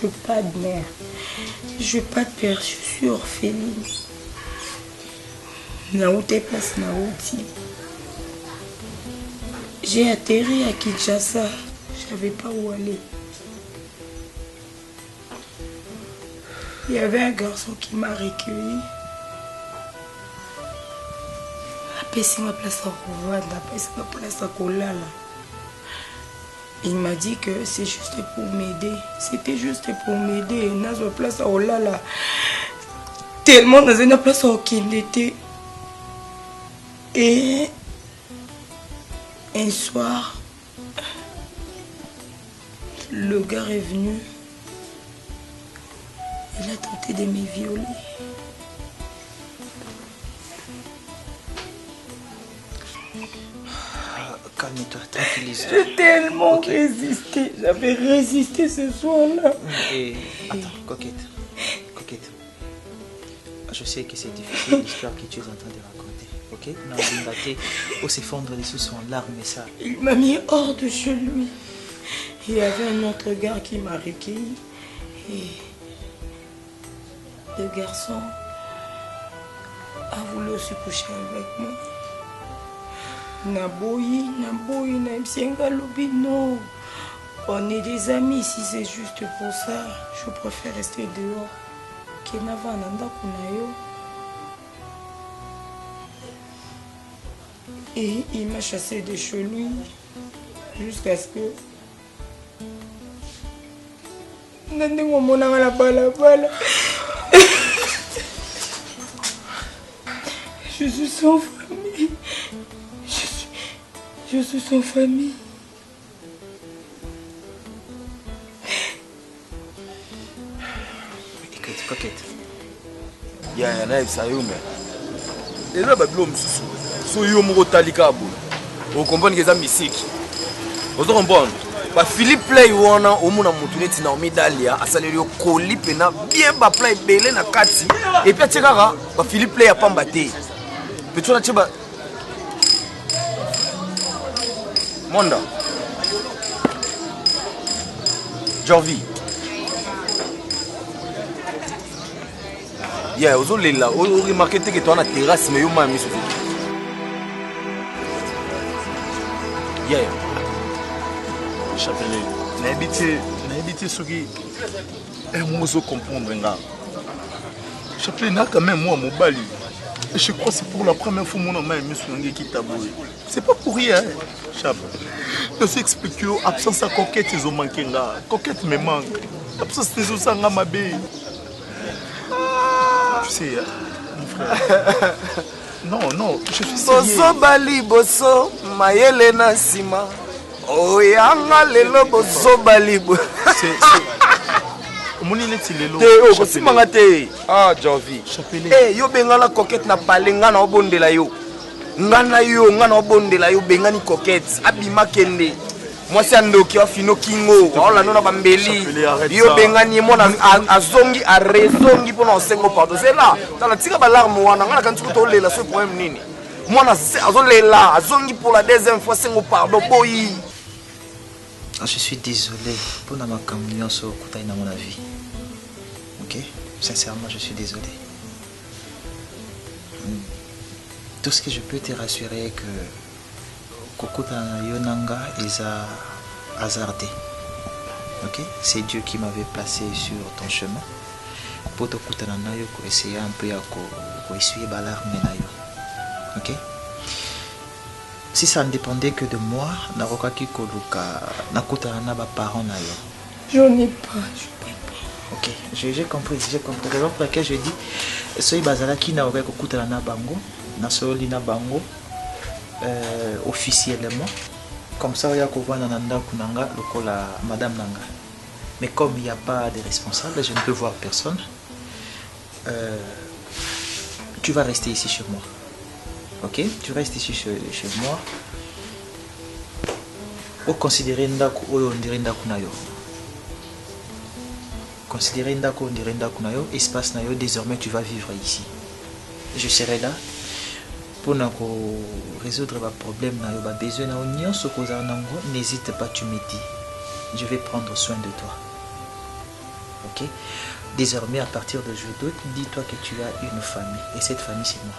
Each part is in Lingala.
Je n'ai pas de mère, je n'ai pas de père, je suis orpheline. J'ai atterri à Kinshasa, je ne savais pas où aller. Il y avait un garçon qui m'a recueilli. Après, c'est ma place à Rwanda, après, c'est ma place à Kolala. Il m'a dit que c'est juste pour m'aider. C'était juste pour m'aider. Dans une place à Olala. Tellement dans une place à Okindete. Et un soir, le gars est venu. Il a tenté de me violer. Calme-toi, tranquillise-toi. J'ai tellement résisté. J'avais résisté ce soir-là. Et attends, coquette. Je sais que c'est difficile l'histoire que tu es en train de raconter. Ok? On va s'effondrer dessus son larmes et ça. Il m'a mis hors de chez lui. Il y avait un autre gars qui m'a recueilli. Et le garçon a voulu se coucher avec moi. Naboyi, non. On est des amis, si c'est juste pour ça, je préfère rester dehors. Et il m'a chassé de chez lui jusqu'à ce que je suis sans famille. Je suis sans famille. Écoute, coquette. Il y a un ça y est, mais. Et là, Babylone, so yo moko talika bo. Vous comprenez que ça musique. Vous comprenez? Ba Philippe Play wana omuna mutu neti na omidalia asaleli okoli pena bien ba play belé na kati. Et puis atikaka ba Philippe Play apamba te. Peto na tiba Monda. Jorvi. Yeah, vous avez là, vous remarquez que tu as une terrasse, mais vous m'avez mis sur vous. Yeah. Chapelet, n'habitez ce qui est moi je comprendre. Chapelet n'a quand même moi mon bali. Et je crois que c'est pour la première fois que mon homme a mis sur un qui taboué. C'est pas pour rien. Chapelet. Je vous explique que l'absence de coquette, ils ont manqué. Coquette me manque. L'absence de ça, c'est ma belle. Tu sais, mon frère. Non, je suis sérieux. Boso bali, boso, mayele na sima. Oyanga lelo boso bali. C'est... Moni neti lelo. Te o kosimanga te. Ah, Jovi. Chapelet. Eh, yo bengala coquette na palenga na obondela yo. Ngana yo, ngana obondela yo bengani coquette. Abima kende. Moi c'est Andoki Fino Kingo. Voilà non bambeli. Yo bengani mona azongi a rezongi pour non sengo pardon. C'est là. Dans la tika balarme wana ngana kan tuko lela ce problème nini. Moi na azolela azongi pour la deuxième fois sengo pardon boyi. Je suis désolé pour ma camion sur Koutaï dans mon avis. Ok? Sincèrement, je suis désolé. Tout ce que je peux te rassurer est que Kokota Yonanga est hasardé. Ok? C'est Dieu qui m'avait placé sur ton chemin pour te essayer un peu à essuyer l'alarme. Ok? Si ça ne dépendait que de moi, j'en ai pas. Ok, j'ai compris. C'est la raison pour laquelle je dis soy bazalaki na oreille kokutana na bango, na soli na bango officiellement. Comme ça, il y a Madame Nanga. Mais comme il n'y a pas de responsable, je ne peux voir personne. Tu vas rester ici chez moi. Ok? Tu restes ici chez moi. Ou considérer Ndaku ou Ndaku na yo. Considérer Ndaku ou Ndaku na yo, espace na yo, désormais tu vas vivre ici. Je serai là pour résoudre les problèmes na yo, besoin na union ce que n'hésite pas, tu me dis. Je vais prendre soin de toi. Ok? Désormais, à partir d'aujourd'hui, dis-toi que tu as une famille. Et cette famille, c'est moi.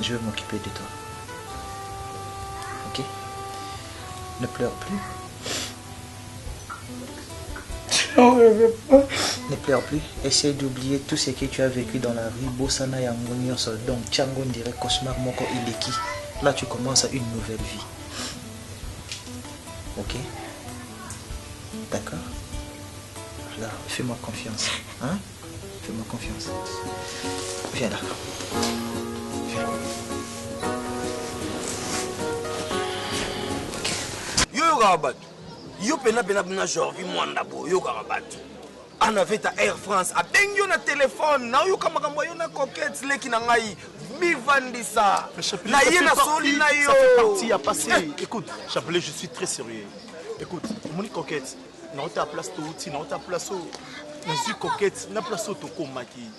Je vais m'occuper de toi. Ok? Ne pleure plus. Ne pleure plus. Essaye d'oublier tout ce que tu as vécu dans la rue. Bossana Yangonio, donc Tchango dirait cauchemar moko ileki. Là, tu commences une nouvelle vie. Ok? D'accord? Alors, fais-moi confiance. Hein? Fais-moi confiance. Viens là. Viens. Yo Rabat. Yo pena genre Mwanda bo yo Rabat. On avait ta Air France a bengo na téléphone. Na yo kamakambo yo na coquette leki na ngai. Mivandisa. Na yena soli na yo. Ça fait partie à passer. Écoute, Chapelet, je suis très sérieux. Écoute, mon coquette. Non, ta place tout, non, ta place au. Mais coquette, na place au toko maki.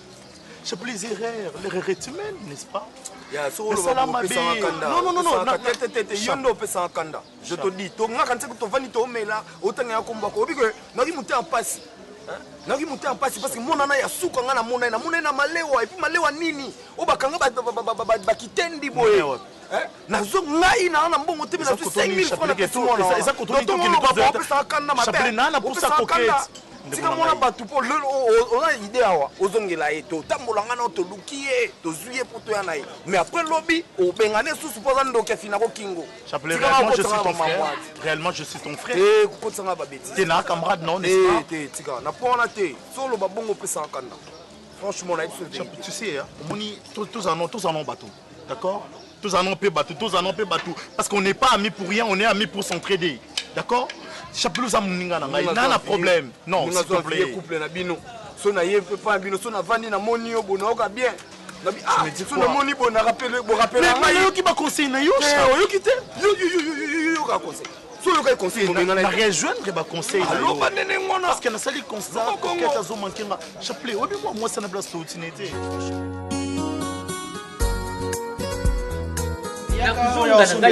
Chapelet, les erreurs humaines, n'est-ce pas? Ya so lo ba pesa kanda. Non. Tete yondo pesa kanda. Je te dis, to nga kanse ko to vani to mela, otanga ya komba ko biko na ki monter en passe. Naki monter en passe parce que mon nana ya suka nga na mona na malewa et puis malewa nini? O bakanga ba kitendi boye. Nazo ngai na mbongo te na 5000 francs na pesa mona. Eza ko to ni pesa kanda ma Chapelet na pour sa coquette. Tika mona batu po on a idée awa ozongela eto tambola nga na to lukie to zuye pour to yana mais après lobby o bengane sous supposa ndoke fina ko kingo. Chapelet, réellement je suis ton frère. Réellement je suis ton frère. Eh ko tsanga ba beti. T'es na camarade non, n'est-ce pas? Eh tika na pona te solo ba bongo pesa kanda. Franchement na itu tu sais moni tous en ont bateau. D'accord? Tous en ont peu bateau, parce qu'on n'est pas amis pour rien, on est amis pour s'entraider. D'accord? Chapelet za muninga na ngai. Nana problème. Non, s'il te plaît. Couple na bino. So na ye pas bino, so na vandi na moni yo bona oka bien. Na bi so na moni bona rappeler mais yo ki ba conseil na yo. Yo kité. Yo ka conseil. So yo ka conseil na rejoindre ba conseil na yo. Allo ba nene ngona. Parce que na sali constat que ta zo mankenga. Chapelet, obi moi ça na place tout tinete.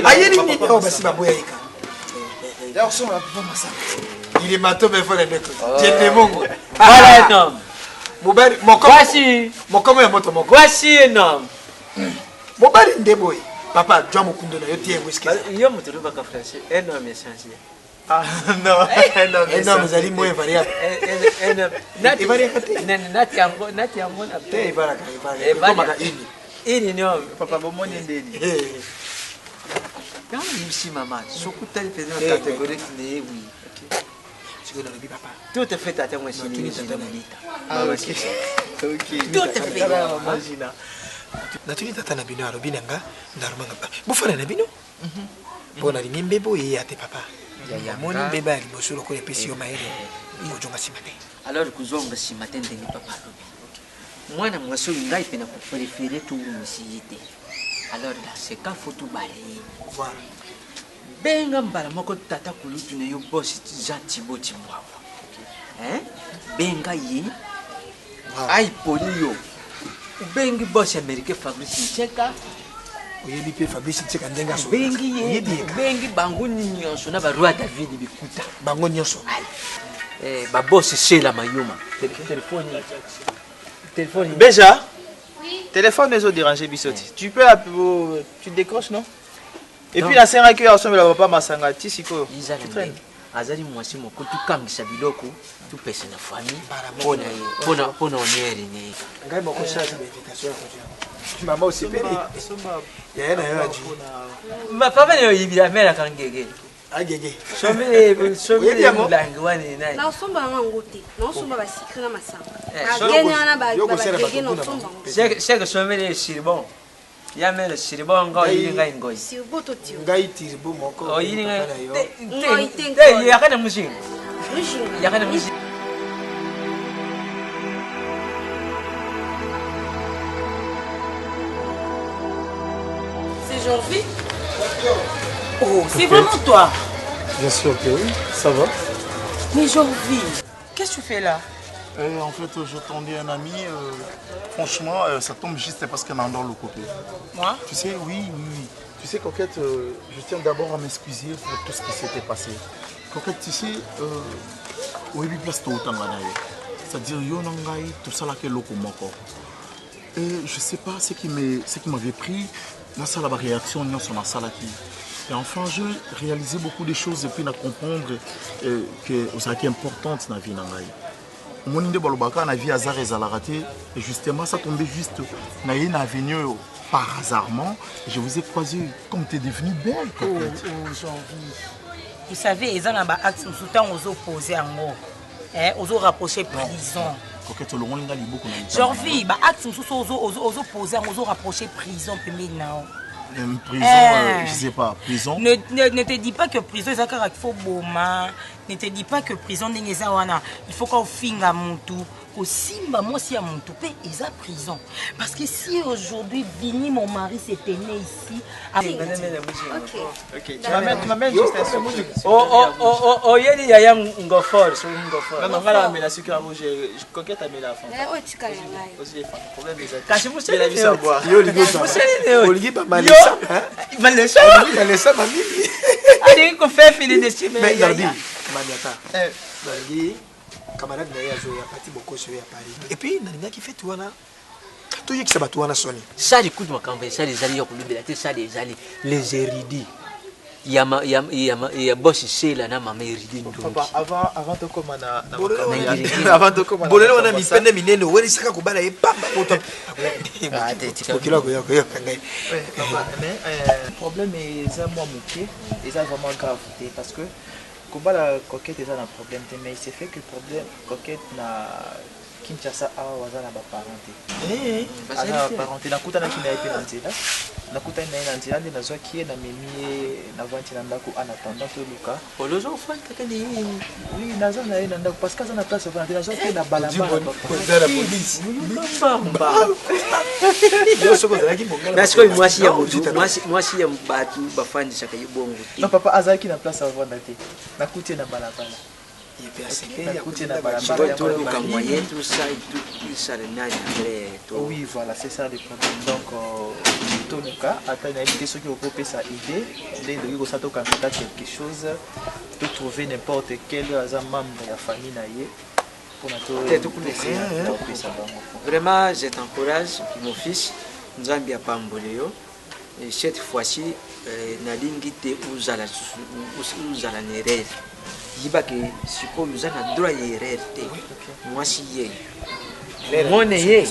Ayeli ni o basi baboya ika. D'ailleurs, sur la plupart ça. Il est mato mais faut les mettre. Tiens mongo. Voilà un homme. Mobali Voici. Mokomo ya moto moko. Voici un homme. Mobali ndeboy. Papa, tu as mon kundo na yo tie whisky. Yo me trouve pas français. Un homme essentiel. Ah non. Un homme zali moins variable. Un homme. Nati yango na te ibaraka. Koma ka ini. Ini no papa bomoni ndeni. Quand ici maman, sokuta il faisait une catégorie qui oui. Tu connais le papa. Tout est fait à ta machine. Ah ok. Ok. Tout est fait à ta machine. Natuni tata na bino alobi nanga ndarumanga ba. Bufana na bino? Bona lingi mbebo ye ate papa. Ya moni mbeba ya liboso loko epesi yo maele. Ngojonga simate. Alors kuzonga simate ndengi papa alobi. Mwana mwaso ngai pena ko préférer tout musiyite. Alors là, c'est quand faut tout balayer. Voilà. Benga mbala moko tata kulutu ne yo boss Jean Thibaut Timwawa. Hein? Benga yi. Ai polio. Bengi boss américain Fabrice Ncheka. Oyebi pe Fabrice Ncheka ndenga so. Bengi ye. Bengi bango nyonso na ba roi David bikuta. Bango nyonso. ba boss chez la mayuma. Téléphone. Béja. Oui. Téléphone les autres dérangés bisoti. Tu peux tu décroches non? Et puis la scène qui ensemble là papa masanga tisiko. Tu traînes. Azali mwasi moko tu kangisa biloko tu pese na famille pona onyeri ni. Ngai moko charge invitation ya maman aussi peli. Ya na yo aji. Ma papa ne yibira mera kangege. Agege. Somele mulangi wani nai. Na somba ngote. Na somba ba sikre na masanga. Agenya na ba gege no somba. Chega somele siribon. Ya mele siribon ngo yinga ngoi. Sirbo to tio. Ngai tirbo moko. O yinga. Te ya kana musing. Ya kana musing. C'est Jean-Vie. Oh, c'est vraiment toi? Bien sûr que oui, ça va. Mais Jean-Vie, qu'est-ce que tu fais là? En fait, j'attendais un ami. Franchement, ça tombe juste parce qu'elle endort le côté. Moi? Tu sais, oui. Tu sais, Coquette, je tiens d'abord à m'excuser pour tout ce qui s'était passé. Coquette, tu sais, où est place tout autant c'est-à-dire, Yonangai, tout ça là que l'eau comme encore. Et je sais pas ce qui m'avait pris. Dans ça, la réaction, dans son salle qui. Et enfin, j'ai réalisé beaucoup de choses et puis à comprendre que ça a été importante dans la vie. Mon idée balobaka na vie hasard et justement ça tombait juste na une avenue par hasardement. Je vous ai croisé comme tu es devenue belle. Oh, Jean-Vie. Vous savez, ils ont un acte sous temps aux opposés en gros. Aux rapprochés prison. Jean-Vie, acte sous aux opposés aux rapprochés prison maintenant. Prison, je sais pas, prison. Ne te dis pas que prison est un caractère boma. Ne te dis pas que prison n'est pas. Il faut qu'on finga mon tout. Aussi, moi si à mon tout paix, ils ont prison. Parce que si aujourd'hui Vini, mon mari, s'était né ici. Ok. Tu m'amènes juste un seul. Oh, y'a des yaya ngofor. Non, non, là, mais la sucre rouge, je coquette à mes la femme. Oh, tu connais. Aussi, problème des Quand je vous sais, la vie à boire. Olivier pas mal ça, hein? Mal ça. Mal ça, mamie. Allez, qu'on fait filer des chimes. Mais Dardi, Maniata. Dardi, camarade na yazo ya parti beaucoup sur Paris. Et puis nani qui fait toi là? Tu y que ça va toi na soni. Ça écoute moi quand ça les alliés pour le ça les alliés les érudits. Il y a boss chez là na maman érudit donc. Papa avant de comment na avant de comment. Bolelo na mipende mineno weli saka kubala e pamba poto. Ah t'es kokila ko yako kangai. Papa mais problème est ça moi moqué et ça vraiment grave parce que combat la coquette est un problème mais il s'est fait que problème coquette na Kinshasa a wazana ba parenté ana parenté na kuta na kina ipe na nzela na kuta na nzela ndi nazwa kie na memi na vanti na ndako en attendant to luka olozo ofal takani oui nazwa na ina ndako parce que ça na place vanti nazwa kie na balabala dans la police bamba yo soko zaki mongala parce que moi si ya batu bafandi chaka yibongo non papa azaki na place avant d'aller na kutie na balabala. Il peut tout ça et tout ça oui voilà c'est ça le problème donc tout le cas attends il y a des choses qui vont popper sa idée dès le jour où ça toque quelque chose de trouver n'importe quel membre de la famille naïe pour notre vraiment je t'encourage mon fils nous avons bien pas mboléo et cette fois-ci nalingi te uzala nerel yibake siko muzana droit yerete moi si ye mone ye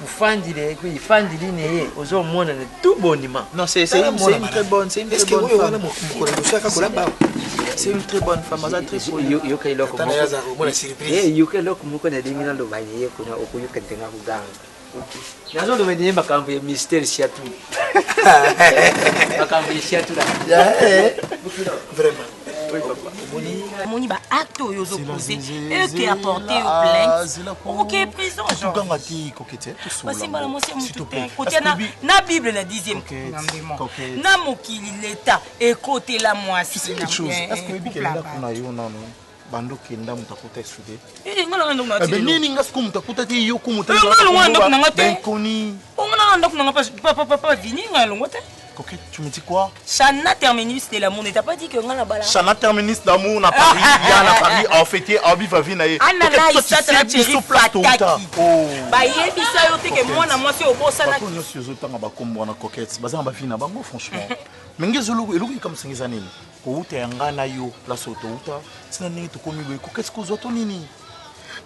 ufandile ko ifandili ne ye ozo mona ne tout boniment non c'est une très bonne c'est une très bonne femme c'est une très bonne femme ça très yo kay loko yo kay loko muko na dingina ndo baye ye kuna okuyo kentenga kuganga nazo ndo medine bakambo ya mystère siatu bakambo ya siatu là vraiment. Moni ba acte aux opposés eux qui a porté au plainte OK prison genre gangati kokete basi mbala mosi mutu te côté na bible la 10e commandement na mokili l'état et côté la moisi c'est chose est-ce que bikenda kuna yo nano bando kenda mutakuta esude ngala ndo ngati nini ngasiku mutakuta te yo kumuta ngala ndo ngati koni ngala ndo ngati papa vini ngala ndo ngati Coquette, tu me dis quoi? Chana terminus de l'amour, t'as pas dit que on a bala. Chana terminus d'amour na Paris, il y a na Paris en fêté en vive vie na. Anana isa tana chéri fataki. Ba yebisa yo te que moi na moi c'est au bossa na. Ko nyoso zo tanga ba kombo na Coquette. Baza ba vie na bango franchement. Menge zolo eluki comme singisa nini. Ko uta yanga na yo la soto uta. Sina nini to komi we Coquette ko zo to nini.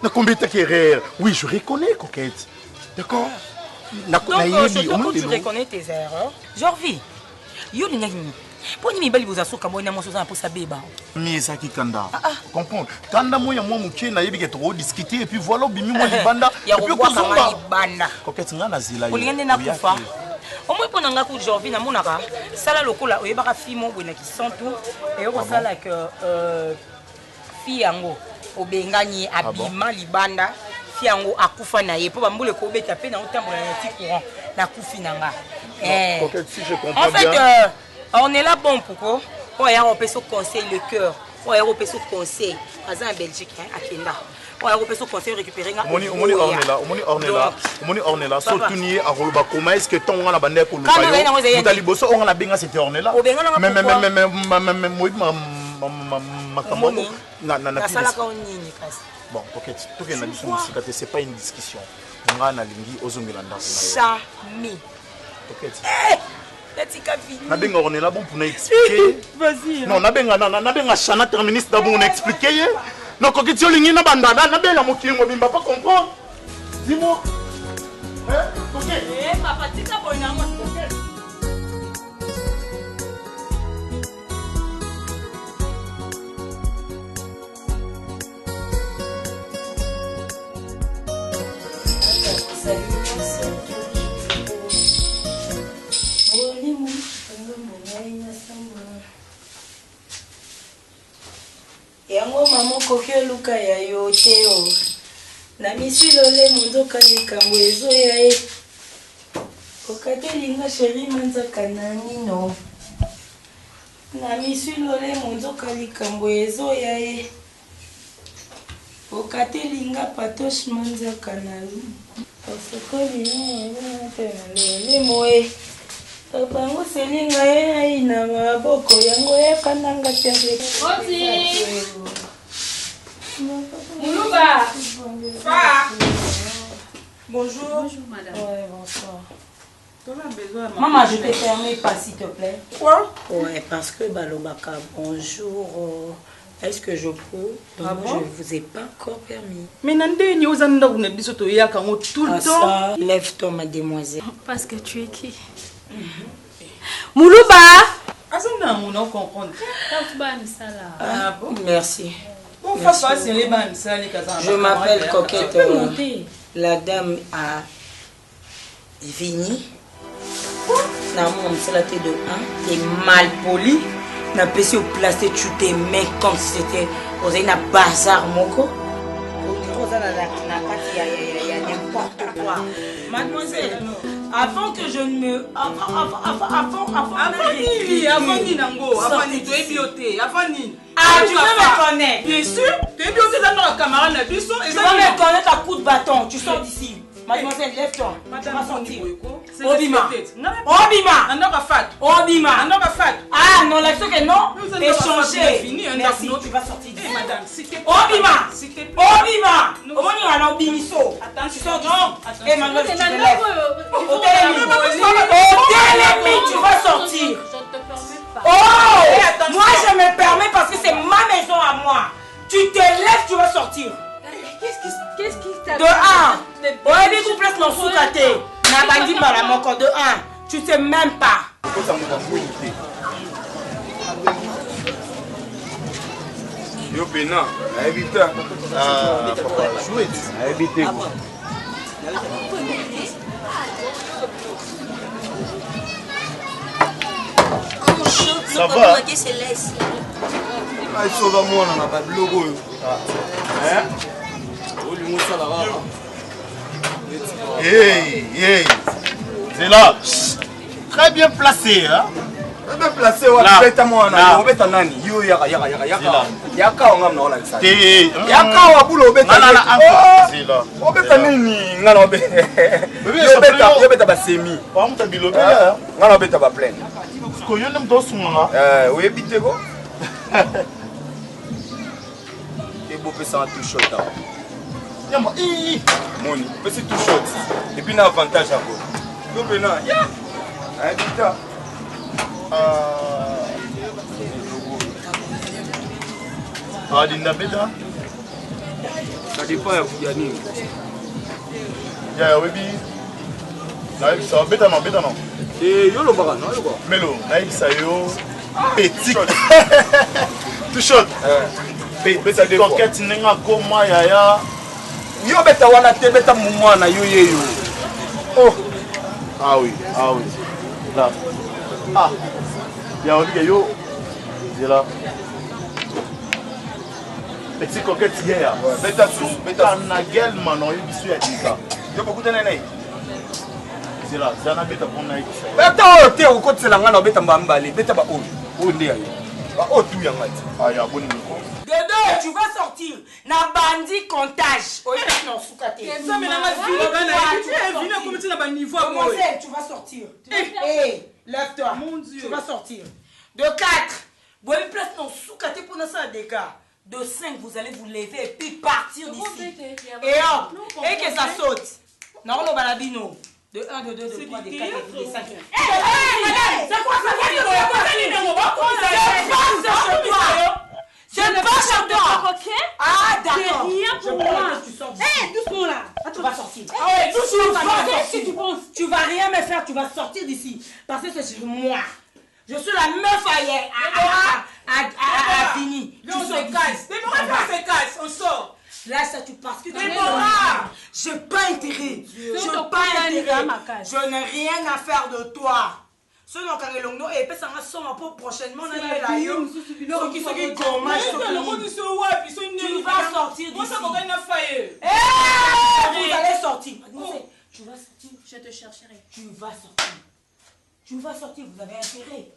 Na combien ta carrière? Oui, je reconnais Coquette. D'accord? Donc, surtout tu reconnais tes erreurs. Jorvi, yo l'ingénieur. Pour ni mibali vous assoka moi na mo soza pour sa beba. Mais ça qui kanda. Comprendre. Kanda moi ya moi muke na yebi ke trop discuter et puis voilà bimi moi libanda et puis ko zomba. Coquette ngana zila yo. Olingende na kufa. Au moins pour nanga ku Jorvi na monaka. Sala lokola oyebaka fimo bwe na kisantu et yo sala que fi yango obengani abima libanda. Fiango akufa na ye po bambule ko beta pe na otambola na ti courant na kufi nanga. Si je comprends en fait bien. On est là bon pourquoi? Pour y avoir ce conseil le cœur. Pour y avoir ce conseil. Par en Belgique à Kenda. Pour y avoir ce conseil récupérer nga. Omoni ornela surtout ni a roloba comment est-ce que ton on a bandé ko lupa yo. Mutali boso on a benga cette ornela. Mais moi na sala ka onini kasi. Bon, Coquette, tout est dans c'est pas une discussion. On a lingi ozongela ndako. Sami. Coquette. Nabenga on est là bon pour nous expliquer. Vas-y. Non, nabenga Chana terministe d'abord on expliquer. Non, Coquette, yo lingi na bandana, nabenga mokili mo bimba pas comprendre. Dis-moi. Hein? Coquette. Papa, tika boina mo Coquette. Yango mama koki luka ya yo te o na misi lole munzoka likambo ezoya ye okatelinga sheri manzaka na nino na misi lole munzoka likambo ezoya ye okatelinga patosh manzaka na osokoli lole moye Papango selinga ye ina maboko yango yakandanga tele. Moulouba. Bonjour. Bonjour madame. Ouais, bonsoir. Maman, je te permets pas s'il te plaît. Quoi? Ouais, parce que balobaka bonjour. Est-ce que je peux? Ah bon? Je ne vous ai pas encore permis. Mais Nandé, ni aux anda vous n'êtes pas tout le temps. Lève-toi mademoiselle. Parce que tu es qui? Moulouba! Ah bon? Merci. Je m'appelle Coquette, la dame à Vini. C'est la tête de 1. T'es mal poli. N'a pas au placé, tu t'es mets comme si c'était un bazar moko. N'importe quoi. Mademoiselle, avant que je ne me... Ah, tu veux me connaître? Bien sûr. Tu vas me connaître à coup de bâton. Tu sors d'ici. Mademoiselle, lève-toi. Tu vas sortir. Obima. Obima. Ah, non, lève-toi que non. Échanger. Merci, tu vas sortir d'ici. Obima. Obima. Tu sors d'ici. Et maintenant, tu te lèves. Tu vas sortir. Oh, moi je me permets parce que c'est ma maison à moi. Tu te lèves, tu vas sortir. Qu'est-ce qui t'a de 1. Ouais, mais tu places dans sous côté. Na bandi para moko de 1. Tu sais même pas. Yo Bénin, à éviter. Ah, papa, chouette. À éviter. Ça va? Ah, il sauve à moi, on n'a pas de logo. Hein? Hey, hey. C'est là. Très bien placé, hein? Be placé wa beta mwana. Obeta nani? Yo yaka. Yaka nga mna wala kisa. Yaka wa bulo obeta. Zila. Obeta nini? Ngana obeta. Yo beta ba semi. Ba muta bilobela. Ngana obeta ba plein. Ko yo nem do sunga. Oyebite ko. Ebo pesa tout shot. Nyamba Moni, c'est tout shot. Et puis, il y a un avantage encore. Donc, maintenant, Bita. Dinda Beta. Ça dépend de Yannick. Webi. Ça Beta non. Et yo le baran, non, yo quoi. Melo, ça yo. Petit. Tout shot. Beta de coquette nenga koma yaya. Yo beta wana te beta mumwana yo. Oh. Ah oui. Là. Yo. C'est là. Petit coquette hier. Beta na gueule manon yo bisu ya dika. Yo beaucoup de nene. C'est là, ça na beta pour naï. Beta te ko tsela ngana beta mbambali, beta ba o ndé ayo. Ba o tu ya ngati. Ah ya boni miko. Dédé, tu vas sortir. Na bandi comptage. Oui, non, soukate. Ça mais na ma vie, tu es venu comme tu n'as pas niveau. Comment c'est? Tu vas sortir. Hé, lève-toi. Mon Dieu. Tu vas sortir. De 4. Vous avez place non soukate pour ça des gars. De 5, vous allez vous lever et puis partir d'ici. Et hop, et que ça saute. Non, on va la bino. De 1, de 2, de 3, de 4, de 5. C'est quoi ça? Je ne pas chez toi. Ah, d'accord. C'est rien pour moi. Hé, doucement là. Tu vas sortir. Ah ouais, Si tu penses, tu vas rien me faire, tu vas sortir d'ici. Parce que c'est chez moi. Je suis la meuf à fini. On se casse. Déborah, on se casse. On sort. Là, ça tu parce que tu Déborah. j'ai pas intérêt. Je n'ai rien à faire de toi. Ce nom carré long et puis ça va sommer pour prochainement on a là yo. Ceux qui gommage tu vas sortir d'ici. Vous allez sortir. Tu vas sortir. Je te chercherai. Tu vas sortir. Tu vas sortir, vous avez intérêt.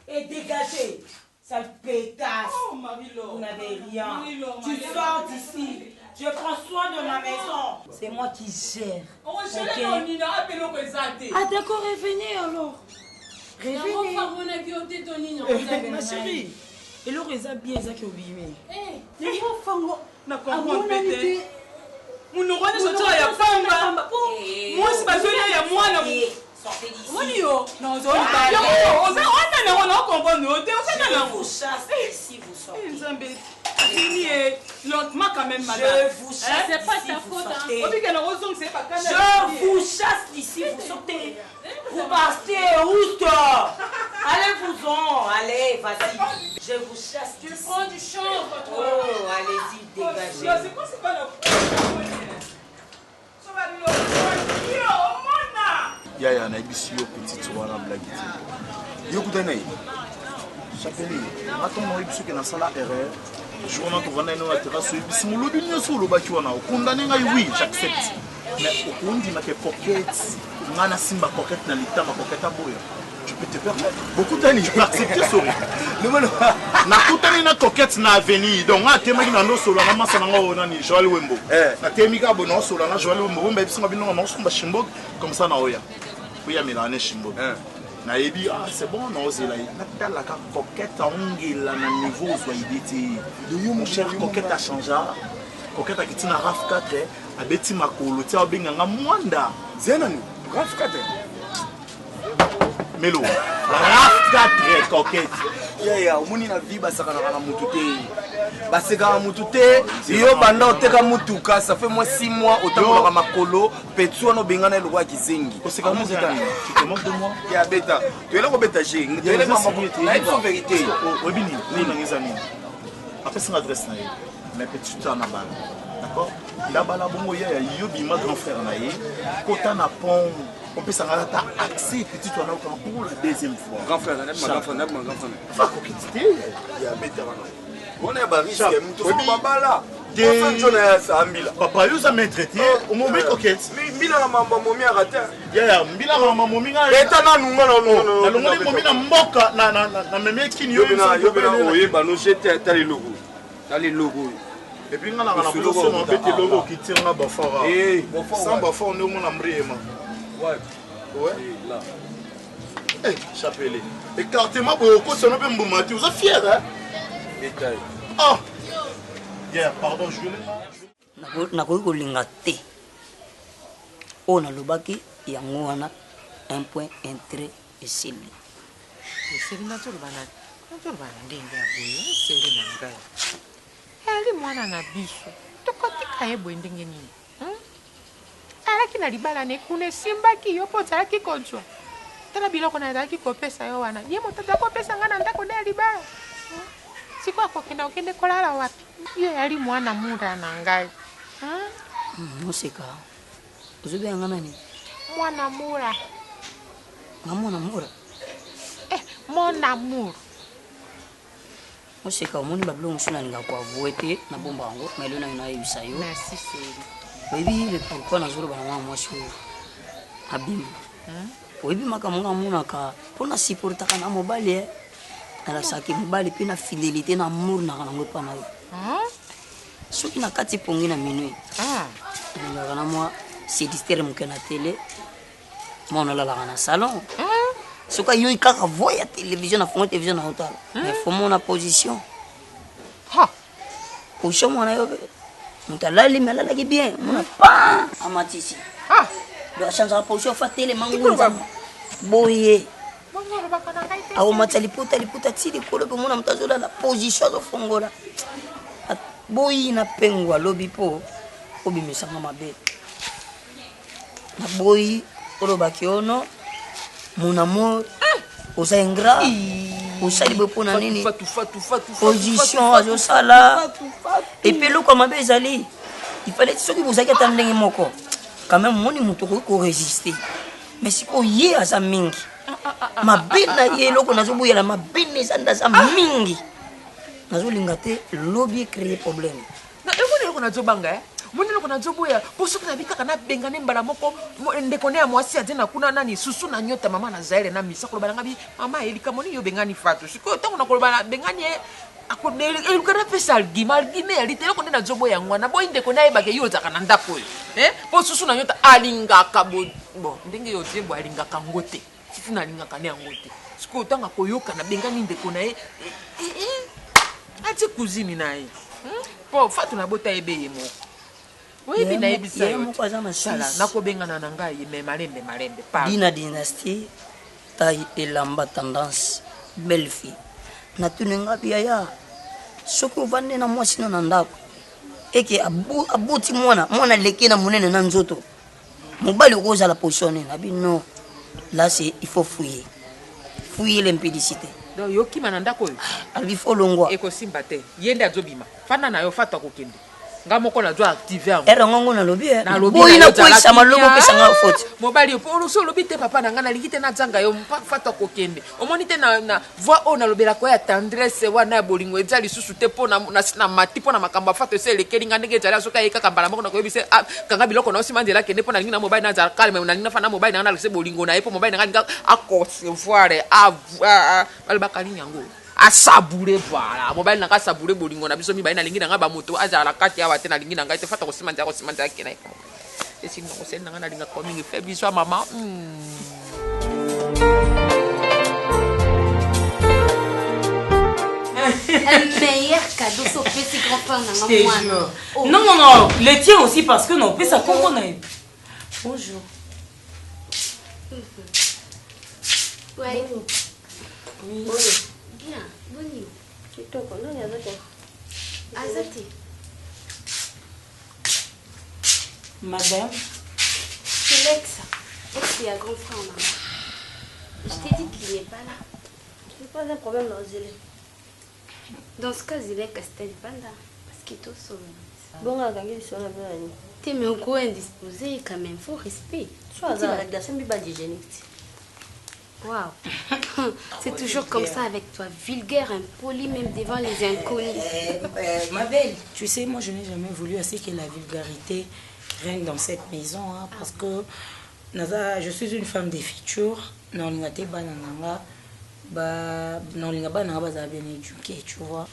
Et dégagez. Sale pétasse. Oh, Marie-Laure. Vous n'avez rien. Tu sors d'ici. Je prends soin de ma maison. C'est moi qui gère. Ah d'accord, revenez alors. Revenez. Ma chérie. Et le réseau bien ça qui est obligé. Sortez d'ici. Non, je vous chasse ici, vous sortez. Lentement quand même, madame. Je vous chasse. C'est pas ta faute. Je vous chasse d'ici, vous sortez. Vous partez, route. Allez-vous-en. Allez, vas-y. Je vous chasse. Tu prends du chanvre, toi. Oh, allez-y, dégagez. C'est quoi, c'est pas la Yaya na ibisi yo petite wana blague. Yo kutana yi. Chapeli, attends no ibisi ke na sala erreur. Journal to vana no na terrasse ibisi mulobi nyoso lobaki wana okondane ngai oui, j'accepte. Mais okundi ma ke pocket, ngana simba pocket na lita ma pocket aboya. Tu peux te permettre. Beaucoup d'années, je peux accepter ça. Na kutani na coquette na avenir. Donc na temaki na ndo solo na masa na ngona ni Joël Wembo. Na temika bono solo na Joël Wembo mbe bisinga bino na somba Shimbok comme ça na oya. Oui, mais là, Shimbok. Na yebi ah c'est bon na ozela na tala ka coquette ongela na niveau zo iditi. Mon cher coquette a changé. Coquette a kitina RAF 4 abeti makolo tia obenga nga mwanda. Zenani RAF 4. Melo, RAF 4 coquette. Ya omoni na vie basaka na mutu te. Baseka mutu te. Yo banda oteka mutuka, ça fait moins 6 mois autant makolo, petsu no bengana le roi kizengi. Oseka mutu tu te moques de moi? Ya beta. Tu es là ko beta j'ai. Tu es là maman. La vérité. Webini, ni na ngezami. Après son adresse na ye. Mais petit tu en a bal. D'accord? La bala bongo ya yo bima grand frère na ye. Kota na pont. On peut s'en aller à accès petit toi là pour la deuxième fois. Grand frère, grand frère. Fa ko kitite. Ya beta wana. On est bariche, mutu so babala. Papa, vous avez traité au moment coquette. Mbila na mamba momi arata. Ya, mbila na mamba momi nga. Eta na nunga na longo momi na mboka na meme kini yo na oyeba no jete ta le logo. Ta le logo. Et puis nga na logo na bete logo qui tire na bafara. Sans bafara on est mon ambriema. Ouais. Ouais. Là. Eh, chapelé. Écartez-moi pour que ça ne peut pas me vous êtes fiers hein? Détail. Ah. Yeah, pardon, je voulais. Nakoki kolinga te oyo nalobaki yango wana un point intérêt esili esili nazoloba ndenge ya boye esili na ngai ali mwana na biso tokotika ye boye ndenge nini alaki na libala ne kuna esimbaki yo mpo ozalaki kozwa tala biloko na ezalaki kopesa yo wana ye moto aza kopesa ngai na ndako nde ya libala sikoyo akokenda okende kolala wapi yo yali mwana mura na ngai moseka ozobeya nga nani mwana mura nga mwana mura mwana mura moseka omoni babiloko mosusu nalinga koavue te nabomba yango maelo nayo nayebisa yo oyebi le pourkui nazoloba na mwana mwasi oyo abima oyebi makambo nga amonaka mpo nasiportaka na mobali nalasaki mobali mpe na fidélité na amour naka nango epa na yo soki na kati pongi na minui alingaka na mwa sédistere moke na tele mwa onalalaka na salon soki ayoi kaka voi ya télévision na fongo télévision na otala mais fo mona position position mwana yo moto alali me alalaki bien mona pa amatisi do achangeaka position fa tele mangunzama boye aomatisa liputa ti likolo mpe mona moto azolala position azofongola boyi na pengo alobi mpo obimisanga mabe na boyi olobaki ono mon amour oza ingrat osali boye mpo na nini position azosala epe eloko ya mabe ezali ifale soki bozalaki ata ndenge moko quand même moni moto okoki koresiste mais sikoyo ye aza mingi mabe na ye eloko nazoboyela mabe na eza ndaza mingi nazolinga te lobi ecréer problème ekoni eloko nazobanga moni eloko nazoboya mpo soki nabi kaka nabengane mbala moko ndeko ne ya mwasi aze na kuna nani susu na nyota mama na zaele na misa koloba nanga bi mama elika moni yo bengani fatu sikoyo ntango nakoloba na bengani ye eluka napesa algime yali te eloko nde nazoboya yango wana boyi ndeko ne ayebake yo ozalaka na ndako oyo mpo susu na nyota alingaka bon ndenge yo zebo alingaka ngo te susu na alingaka ne yango te sikoyo ntango akoyoka na bengani ndeko na ye ati cousine na ye mpo fatu na bota yebe ye moko oyebi nayebisa yo sala nakobengana na ngai ye me malembe dina dynastie taille elamba tendance belle fille natuni ngapi yaya soki ovande na mwasi no na ndako eke abuti mwana leki na monene na nzoto mobali okozala position nini abi non là c'est il faut fouiller l'impudicité donc yokima na ndako oyo alobi fo longwa ekosimba te ye nde azobima fanda na yo fatu akokende nga moko nazo active yango ere ngongo nalobi boyi nakoyisa malobo opesanga foti mobali oloso olobi te papa na nga nalingi te nazanga yo fatu akokende omoni te na voi oyo nalobelaka ya tendresse wana ya bolingo eza lisusu te mpo na mati mpo na makambo ya fatu ese elekeli nga ndenge ezali soki ayekaka mbala moko nakoyebi se kanga biloko na osima nzela akende mpo nalingi na mobali nazala kalme nalingi nafana mobali nanga nalise bolingo na ye mpo mobali nanga alinga aconcevoir balobaka nini yango asabure voilà mobile nanga asabure bolingo na biso mibali nalingi nanga bamoto azala kati awa te nalingi nanga te fata kosima nzala kena iko esi ngo sel nanga nalinga komingi fe biso mama Un meilleur cadeau sur petit grand-père dans Non, le tien aussi parce que non, ça comprend. Bonjour. Ouais. Oui. Bien, bonne Azati. Madame. C'est l'ex. Est-ce a grand frère, maman? Je t'ai dit qu'il n'est pas là. C'est pas un problème dans Zélé. Dans ce cas, il est castel pas là. Parce qu'il est au sommet. Bon, on a gagné sur la blague. T'es mais au coin indisposé, quand même, faut respect. Soit ça, la glace, mais pas d'hygiénique. Waouh. C'est toujours comme ça avec toi. Vulgaire, impoli, même devant les inconnus. Ma belle, tu sais, moi je n'ai jamais voulu assez que la vulgarité règne dans cette maison. Hein, parce que je suis une femme des features. Non, tu vois.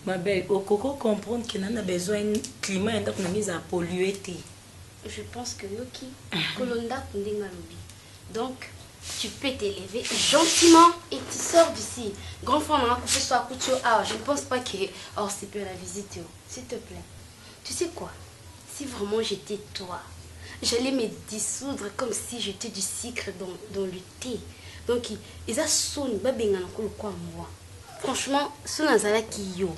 Ma belle, au coco comprendre que nous avons besoin d'un climat à polluer. Je pense que Yoki, Kolonda Kundengalobi. Donc, tu peux t'élever gentiment et tu sors d'ici. Grand frère, on a coupé sur la couture. Ah, je ne pense pas que. Oh, c'est peu la visite. S'il te plaît. Tu sais quoi? Si vraiment j'étais toi, j'allais me dissoudre comme si j'étais du sucre dans le thé. Donc, ils ont sonné. Franchement, si on a qui yo.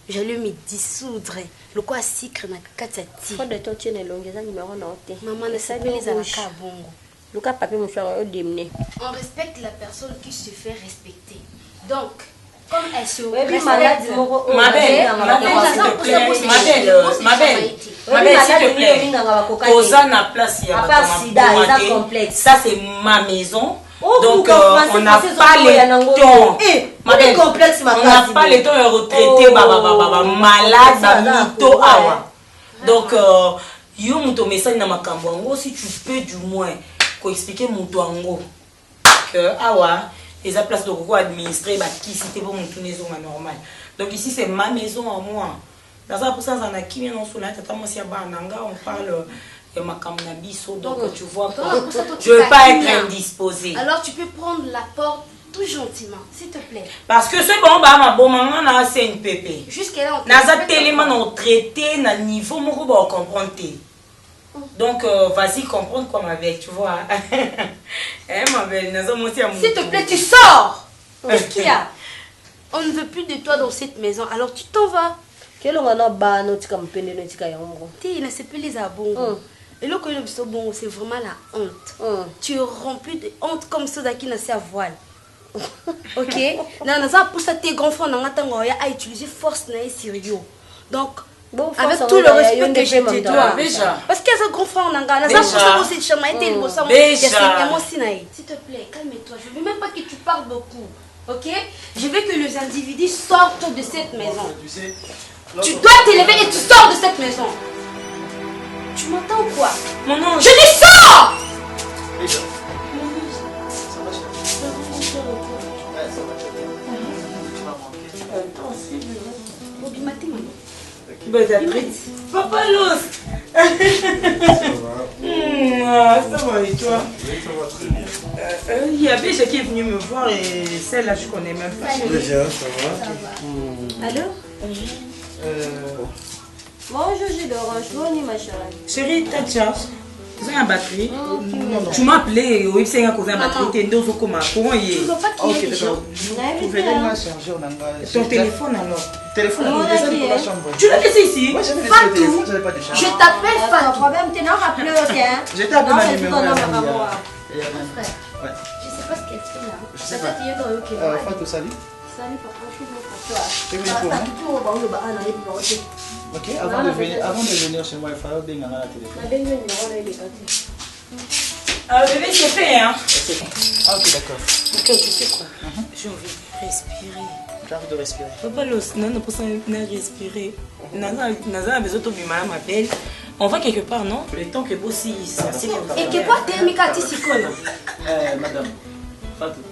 J'allais me dissoudre. Le quoi sucre na kakati. Faut de toi tu es longue ça numéro noté. Maman ne sait pas les alaka bongo. Le cas papier mon frère au démener. On respecte la personne qui se fait respecter. Donc comme elle se respecte. Ma belle, s'il te plaît. Posa na place ya ba. Ça c'est ma maison. Donc on n'a pas le temps. On n'a pas le temps de retraiter malade, mito awa. Donc yo muto message na makambo ngo si tu peux du moins expliquer muto ngo que awa les place de quoi administrer ba qui c'était pour muto maison normal. Donc ici c'est ma maison à moi. Dans ça pour ça on a qui vient on sona tata moi si bananga on parle et ma cannabis, donc tu vois que je ne veux pas être indisposée. Alors tu peux prendre la porte tout gentiment, s'il te plaît. Parce que c'est bon, ma bon maman a CNPP. Jusqu'à là, on a tellement traité, na niveau, on va comprendre. Donc vas-y comprendre quoi ma belle, tu vois. Ma belle, s'il te plaît, tu sors. Qu'est-ce qu'il y a? On ne veut plus de toi dans cette maison, alors tu t'en vas. Quel on a ba no tika mpende no tika yango. Il ne sait plus les abongos. Et là, quand c'est vraiment la honte. Tu es rempli de honte comme ceux qui n'ont pas voile. Ok? Pour ça, tes grands frères n'ont utiliser force sérieux. Donc, avec tout le respect que je te dois. Parce qu'il y a un grand frère s'il te plaît, calme-toi. Je ne veux même pas que tu parles beaucoup. Ok? Je veux que les individus sortent de cette maison. Tu dois t'élever et tu sors de cette maison. Tu m'entends ou quoi? Mon ange. Je dis sors! Papa Los. Ça va et toi? Ça va très bien. Il y a Béja qui est venu me voir et celle-là je connais même pas. Déjà, ça va. Allô? Bonjour, j'ai d'orange. Bonjour, ma chérie. Chérie, t'as déjà une batterie? Tu m'as appelé, oui, c'est un cousin batterie. T'es deux fois comme un courant. Ok, d'accord. Ton téléphone alors? Téléphone, tu l'as laissé ici? Fatou, je t'appelle Fatou. Problème, t'es non rappelé, ok? Je t'ai appelé ma numéro. Je sais pas ce qu'elle fait là. Je sais pas. Fatou, salut. Salut papa, je suis venu pour toi. Ok, avant de venir chez moi, il fallait bien la téléphone. Bébé, c'est fait, hein? Ah, ok, d'accord. Ok, tu sais quoi? J'ai envie de respirer. J'ai envie de respirer. Papa, non, pas ça, respirer. Naza, besoin de ma belle. On va quelque part, non? Le temps que vous si et que quoi thermique à Tissikona? Madame, Fatou.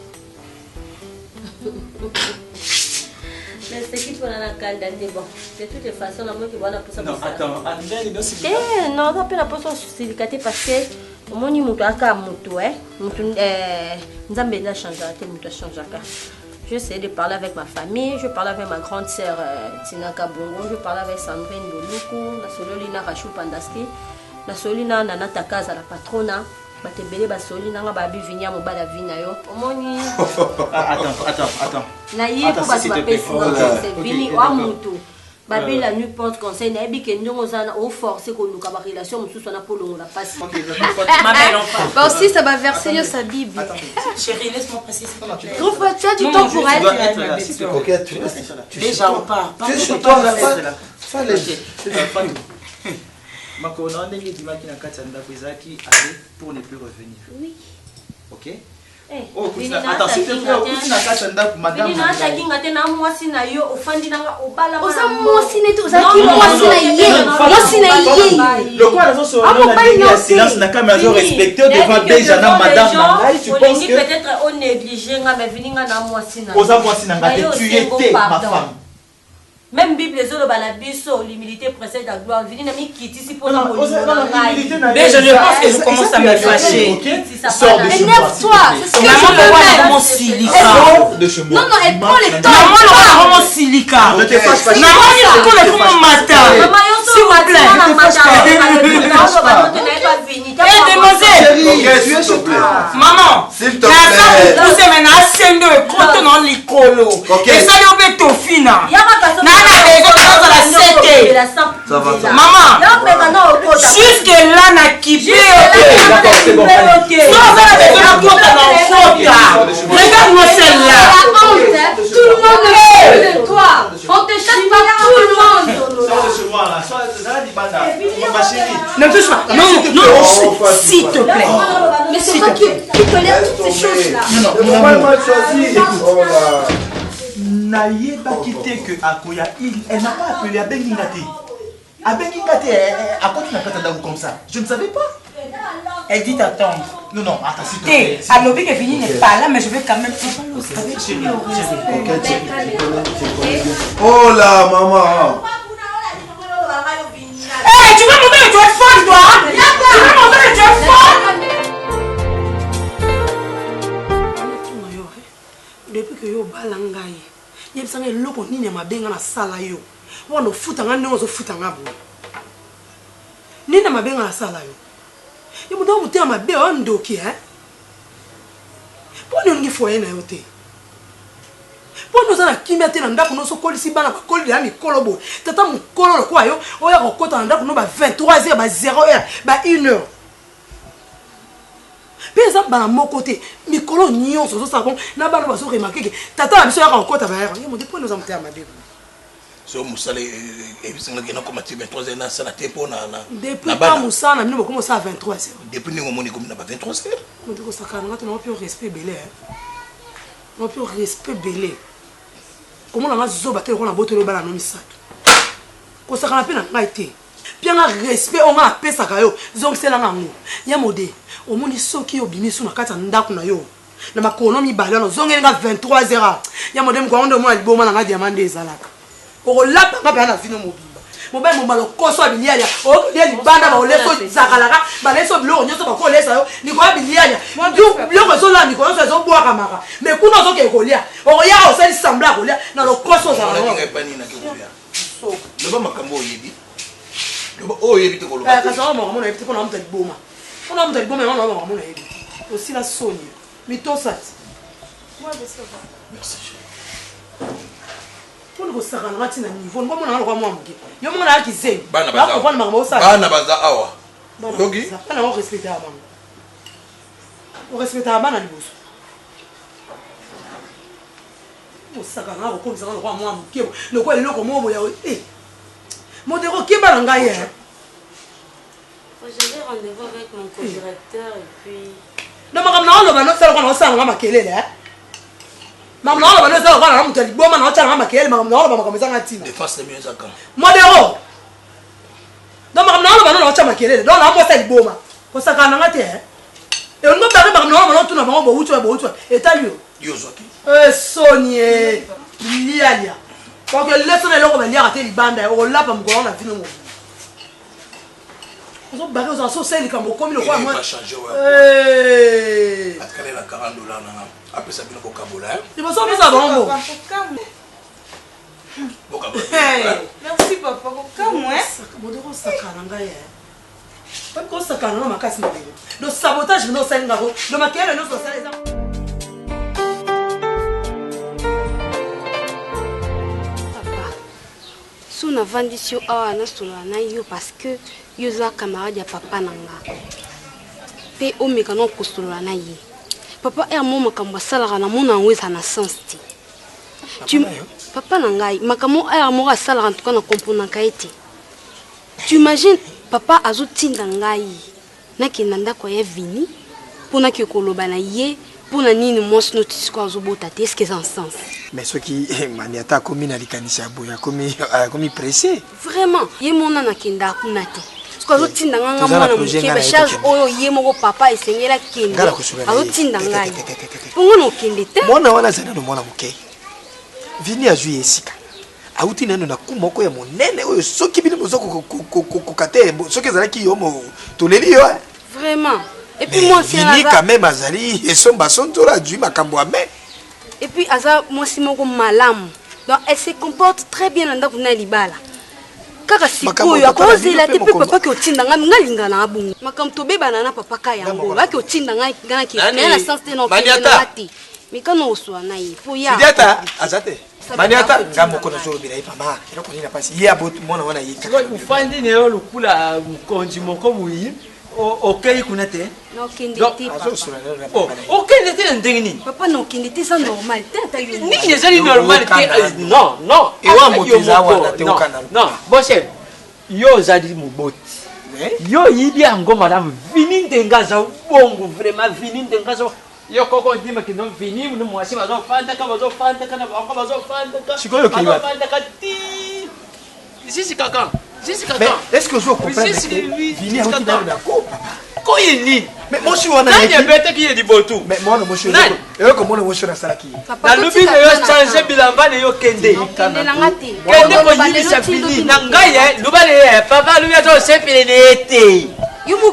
Mais c'est qui tu vas dans la canne bon. De toutes les façons, la moi qui va pour ça. Non, attends, André, il est non, on va pas la poisson silicaté parce que au moins, il m'a aka moto, nous avons déjà changé, nous changé. J'essaie de parler avec ma famille, je parle avec ma grande sœur Tina Kabongo, je parle avec Sandrine Doluku, la Sololina Rachou Pandaski, la Solina Nana Takaza, la patrona. Batebele basoli nanga babi vinya mobala vina yo omoni. Attends. Na yebo basi bapesi c'est vini wa mutu. Babi la nuit porte conseil na ebi ke ndongo zana au forcer ko luka ba relation mususu na polongo la passe. OK, ma belle enfant. Bah aussi ça va verser sa bible. Chérie, laisse-moi passer. Gros frère, tu as du temps pour elle. Si tu es coquette, tu déjà on part. Tu es sur toi là. Fallait. Mako, on a un qui m'a dit aller pour ne plus revenir. Oui. Ok? Oh, attends, s'il te plaît, où tu n'as qu'à s'en madame. Le quoi raison sur le silence n'a qu'à me respecter devant déjà madame. Tu penses que peut-être on négligé mais venir na moi tu étais ma femme. Même Bible les autres balabiso l'humilité précède la gloire. Venez na mi quitter si pour moi. Mais je pense que je commence à me fâcher. Énerve-toi. C'est ce que Maman, silica. Non, elle prend les temps. Maman, silica. Ne te fâche pas. Maman, il faut le prendre matin. S'il vous plaît. Demoiselle. Maman, s'il te plaît. vous avez un ascendant et compte dans l'écolo. Et ça, il y a au final. Maman, jusque là, n'a kippé. Regarde-moi celle-là. Tout le monde est de toi. On te chasse par tout le monde. Ne touche pas. Non, s'il te plaît. Mais c'est toi qui tolère toutes ces choses-là. N'ayez pas quitté que Akoya, elle n'a pas appelé Abengingate. Abengingate, à quoi tu n'as pas t'attendre comme ça? Je ne savais pas. Elle dit d'attendre. Non, attends, s'il te plaît. Alobi que Vini n'est pas là, mais je vais quand même. Oh là, maman. Hé, tu vas montrer que tu es folle, toi. Tu vas montrer que tu es folle. Depuis que yo balangai, il y a des gens qui ont mabenga na sala yo. Wano futanga nonzo futanga bo. Nina mabenga na sala yo. Yo mudo mutia mabe ondoki Poni ongi foye na yo te. Poni oza na kimia te na ndako no so kolisi bana ba koli ya mikolo bo. Tata mukolo lo kwa yo, oya kokota na ndako no ba 23h ba 0h ba 1h. Pesa bana moko te mikolo nyonso so sa bon na bana ba so remarquer que tata biso ya kokota ba ya. Yo mo depuis nous amtea mabe. So musale ebisinga kena ko mati 23h na sala te pona na. Depuis quand musana mino ko ça 23h. Depuis ningo moni ko na 23h. Mo diko sakana ngata na plus respect belé. No plus respect belé. Comment on a zoba te ko na botelo bana no misato. Ko sakana pe na ngai te. Bien un respect on a pesa kayo zong sela ngango. Ya mode o moni soki obimi suna kata ndako na yo. Na makono mi balano zonge nga 23h. Ya mode mko ndo mo aliboma na diamande ezalaka. Ko lapa ngapa na vino mobimba. Moba mo malo koso abilialia. O lia libanda ba oleso zakalaka, ba leso blo nyoso ba ko lesa yo. Ni ko abilialia. Du blo ko so la ni ko so zo boa kamaka. Me kuno zo ke ko lia. O ya o sali sambla ko lia na lo koso zakalaka. Ngai pani na ke ko lia. So, le ba makambo yebi. Oh, yebi te ko lo. Ka so mo mo na yebi te ko na mta liboma. On a mta liboma na mo na yebi. Aussi la Sonia. Mitosat. Moi je sais pas. Merci. Pour nous savoir na niveau ngoma na kwa mwamuke yo mona akizeni bana baza awa yogi bana o respecter abana o respecter abana liboso o saka na ko komisa kwa mwamuke no kwa lelo ko mobo ya modero ke bana ngai J'ai rendez-vous avec mon co-directeur et puis no makamna lo bana sala kwa na sala ngama kelele Maman, on va nous faire voir un peu bon, on va maquiller, maman, on va commencer à tirer. Défense les mieux à quand. Modéro. Donc maman, on va maquiller, donc on va faire du bon. Pour ça qu'on a été. Et on va parler maman, on va tout n'avoir beau tout, et t'as eu. Yozoki. Sonia, Lialia. Donc laisse-le là, on va lire à tes bandes, on l'a pas me voir la vie non. On va barrer aux assos, c'est comme le roi moi. Eh. Atkaler la $40 na. Après ça bien ko kabola. Tu vas sortir ça bon. Merci papa. Comment Modéro sakana ngai. Pas ko sakana na makasi na bino. Le sabotage no senga go. Le maquillage no so sala. Papa. Suna vandisio awa na sula na yo parce que yo za camarade ya papa nanga. Pe o mekano ko sula na yi. Papa est à mon makambo salara na mon enwe ça na sens ti. Tu papa nangai makambo est à mon salara en tout cas na comprendre kaiti. Tu imagines papa azotinda ngai nakenda ndako ya Vini mpona ke koloba na ye mpona nini mwasi notisi ko azobota te. Est-ce que ça a un sens? Mais ce qui maniata akomi na likanisi ya boye akomi pressé. Vraiment ye mona nakenda kuna te siko azotinda nga mwana mokebe charge oyo ye moko papa esengela kende azotinda ngai pongo nokende te. Mwana wana zana no mwana moke Vini azwi esika auti nano na kumoko ya monene oyo soki bino mozo kokate soki ezalaki yo mo toleli yo. Vraiment. Et puis moi c'est Vini quand même azali esomba sontola azwi makambo ame. Et puis aza moi si moko malamu. Donc elle se comporte très bien ndako na libala. Kaka sikoyo akozela te pe papa ki otinda nga ngalinga na abungu. Makambo tobebana na papa ka yango. Ba ki otinda nga ngana ki na sens te non te. Mikano oswa na ye. Po ya. Sidiata azate. Maniata ngambo kono zoro bila ipama. Ero ko nina pasi. Ye abot mona wana yika. Ngo ufandi ne yo lukula mkonji moko muyi. Okay kuna te. No kende te. Okay te ndenge nini? Papa no kende te ça normal. Te yo. Ni ezali normal te. Non, non. Ewa motiza wana te okana. Non, boshe. Yo zadi muboti. Yo yibi ango madame Vini ndenga za bongo vraiment Vini ndenga za yo koko ndima kino Vini mu mwasi bazo fanda ka bazo fanda kana bango bazo fanda ka. Sikoyo kiwa. Fanda ka ti. Sisi kaka. Mais est-ce que je comprends Vini a dit na ko ko yini? Mais moi je suis wana yaki. Bete ki yedi botu. Mais moi moi je suis. Et comme moi je suis na salaki. Na lubi ne yo changer bilamba ne yo kende. Kende na ngati. Kende ko yini sa Vini na ngai lubale papa lubi azo sepele nete.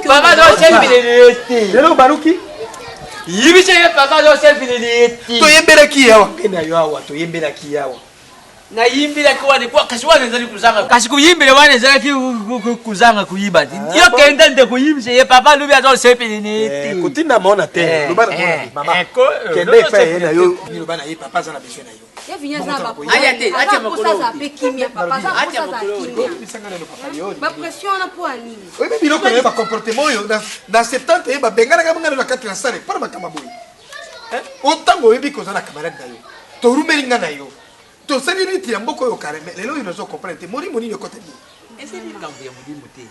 Papa azo sepele nete. Lelo baruki? Yibi che papa azo sepele nete. To yembela ki yawa. Kenda yo awa to yembela ki yawa. Na yimbila kwa ni kwa kasi wana nzali kuzanga kasi kuyimbile wana nzali kuzanga kuyiba yo kenda nde kuyimbise ye papa lubi azo sepele nete kutinda mona te lubana mama kende fa yena yo lubana ye papa zana beswe na yo ya vinya za ba ayate acha makolo za pe kimia papa za acha makolo bisangana no papa yo ba pression na po ani oui mais biloko ne ba comportement yo dans 70 ye ba bengana ka bangana na kati na sale para makama boy otango yebi ko zana camarade na yo to rumelinga na yo to sali ni ti amboko yo kare lelo ino zo comprendre moni moni yo kote bi ese ni kambu ya mudimu te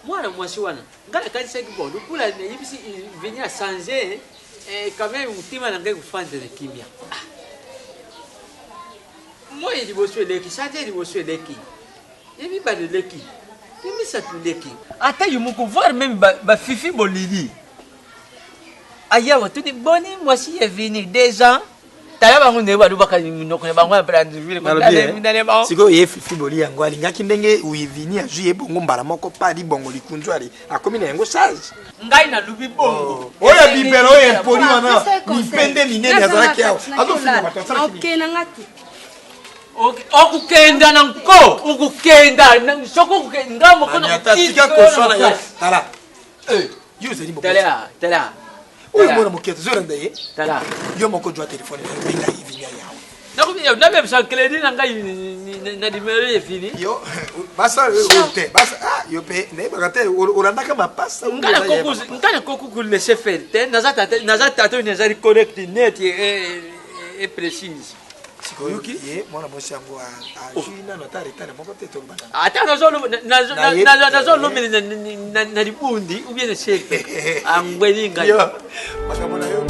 mwana mwasi wana ngala kanisa kibondo kula ne yibisi venir à changer quand même mutima na ngai kufanda na kimia moi il bosso leki sate il bosso leki yebi ba leki yebi sa leki ata yumuko voir même ba fifi bolili aya watuni boni mwasi est venu déjà taya bangu ne ba dubaka minoko ne bangu prendre ville ko dale mindane ba siko ye fifi boli yango alingaki ndenge uivini ajuye bongo mbala moko pa di bongo likunzu ali akomi na yango charge ngai na lubi bongo oya bibelo oya poli wana ni pende minene azalaki awo azofina batosala okay na ngati okukenda nanko ukukenda soko kukenda moko na tatika ko sona ya tala yo zeli moko tala oyo mwana moketo zora ndaye tala yo moko jwa telefone na binga hivi ya yao nakubiya na même sans crédit na ngai na numéro est fini yo basa te basa yo pe ne bagate orandaka mapasa ngana koku le chef te nazata to nezali correct net et précise sikoyoki ye mwana mosi yango a jina na taretana moko te to bana ata nazo lomeli na libundi ou bien chef angwelinga yo makamona yo.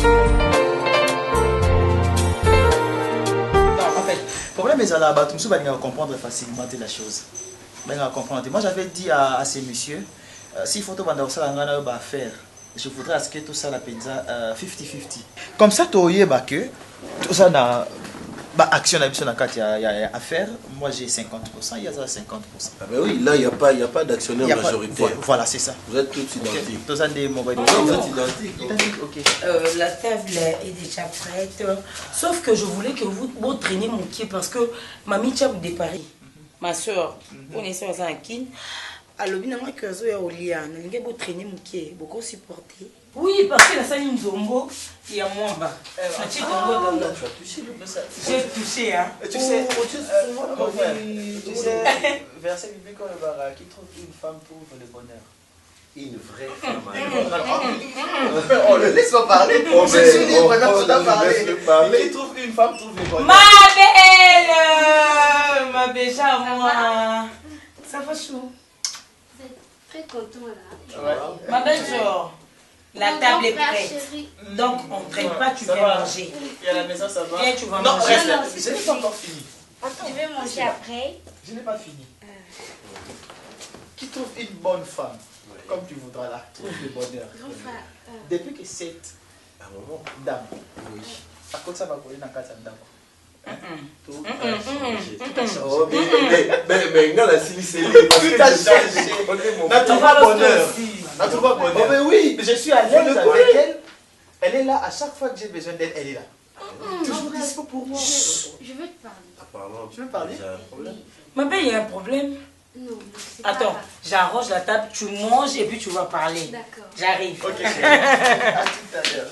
Le problème est là, tout le monde va comprendre facilement la chose. Moi j'avais dit à ces messieurs, s'il faut faire, je voudrais à ce que tout ça la pensa 50-50. Comme ça, tu as que tout ça na action à faire. Moi j'ai 50%, il y a 50%. Ah ben oui, là il n'y a pas d'actionnaire majoritaire. Voilà, c'est ça. Vous êtes tous identiques. Tous des mauvais. Vous êtes identiques. Ok. La table est déjà prête. Sauf que je voulais que vous traîniez mon pied parce que mamie t'a de Paris. Ma soeur, on est sur un kin. Alors bien moi que zo ya olia, n'inge vous traîner mon pied, beaucoup supporter. Oui, parce que la salle Nzombo, il y a moi bas. Tu as j'ai touché hein. Tu sais, verset biblique qui trouve une femme trouve le bonheur. Une vraie femme. On le laisse pas parler. On laisse parler. Qui trouve une femme trouve le bonheur. Ma belle à moi. Ça va chaud. Très Ma belle soeur, la table est prête. Donc, on ne traîne pas, tu viens manger. Et à la maison, ça va? Viens, tu vas non, manger. Reste, je n'ai pas encore fini. Je vais manger après. Je n'ai pas fini. Qui trouve une bonne femme, comme tu voudras là, trouve le bonheur. Depuis que cette dame, à côté ça va couler dans la case de tout a changé. N'a-t-il pas bonheur? N'a-t-il pas bonheur? Mais oui, je suis à l'aise avec elle. Elle est là, à chaque fois que j'ai besoin d'elle, elle est là. Toujours dispo pour moi. Je veux te parler. Tu veux parler? Ma belle, il y a un problème. Non, attends, j'arrange la table, tu manges et puis tu vas parler. D'accord. J'arrive. Ok, à tout à l'heure.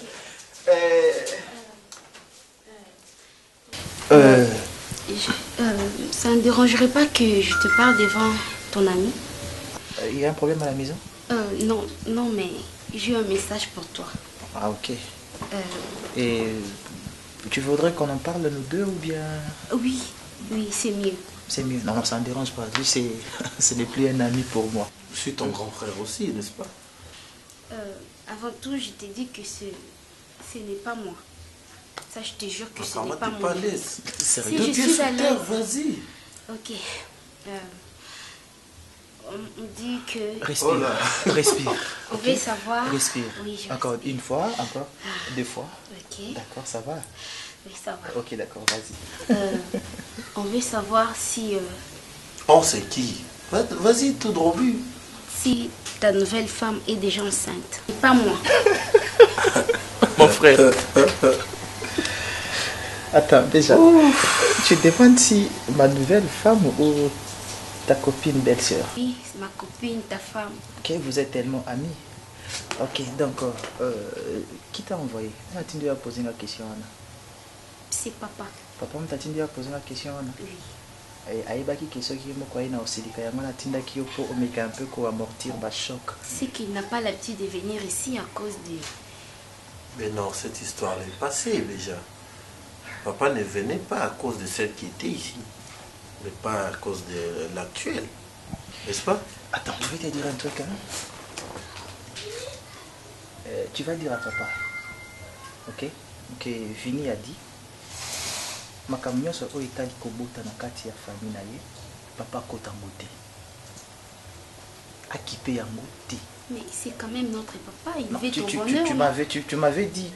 Ça ne dérangerait pas que je te parle devant ton ami? Il y a un problème à la maison? Non, mais j'ai un message pour toi. Ah, ok. Et tu voudrais qu'on en parle nous deux ou bien? Oui, c'est mieux. C'est mieux. Non, ça ne me dérange pas. Lui, ce n'est plus un ami pour moi. Je suis ton grand frère aussi, n'est-ce pas? Avant tout, je t'ai dit que ce n'est pas moi. Ça, je te jure que ce n'est pas moi. moi. Sérieux? Si je suis à l'aise. Vas-y. Ok. On dit que... Respire. Respire. On veut savoir... Respire. Oui, encore une fois, encore deux fois. Ok. D'accord, ça va. Oui, ça va. Ok, d'accord, vas-y. On veut savoir si... On sait qui? Vas-y, tout droit vu. Si ta nouvelle femme est déjà enceinte. Et pas moi. Mon frère. Attends, déjà. Tu demandes si ma nouvelle femme ou ta copine belle-sœur? Oui, c'est ma copine, ta femme. Ok, vous êtes tellement amis. Ok, donc, qui t'a envoyé? On a posé une question. C'est papa. Papa m'a posé une question. Oui. Aïbaki question qui est mokoye na osilika yango na tinda ki pour omeka un peu ko amortir ba choc. C'est qu'il n'a pas l'habitude de venir ici à cause de... Mais non, cette histoire est passée déjà. Papa ne venait pas à cause de celle qui était ici, mais pas à cause de l'actuelle, n'est-ce pas? Attends, je vais te dire un truc. Tu vas dire à papa, ok? Que Vini a dit, makambo nyonso oyo etali kobota na kati ya famille na ye, papa kotango te. Akipe yango te. Mais c'est quand même notre papa, il veut ton bonheur. Tu m'avais dit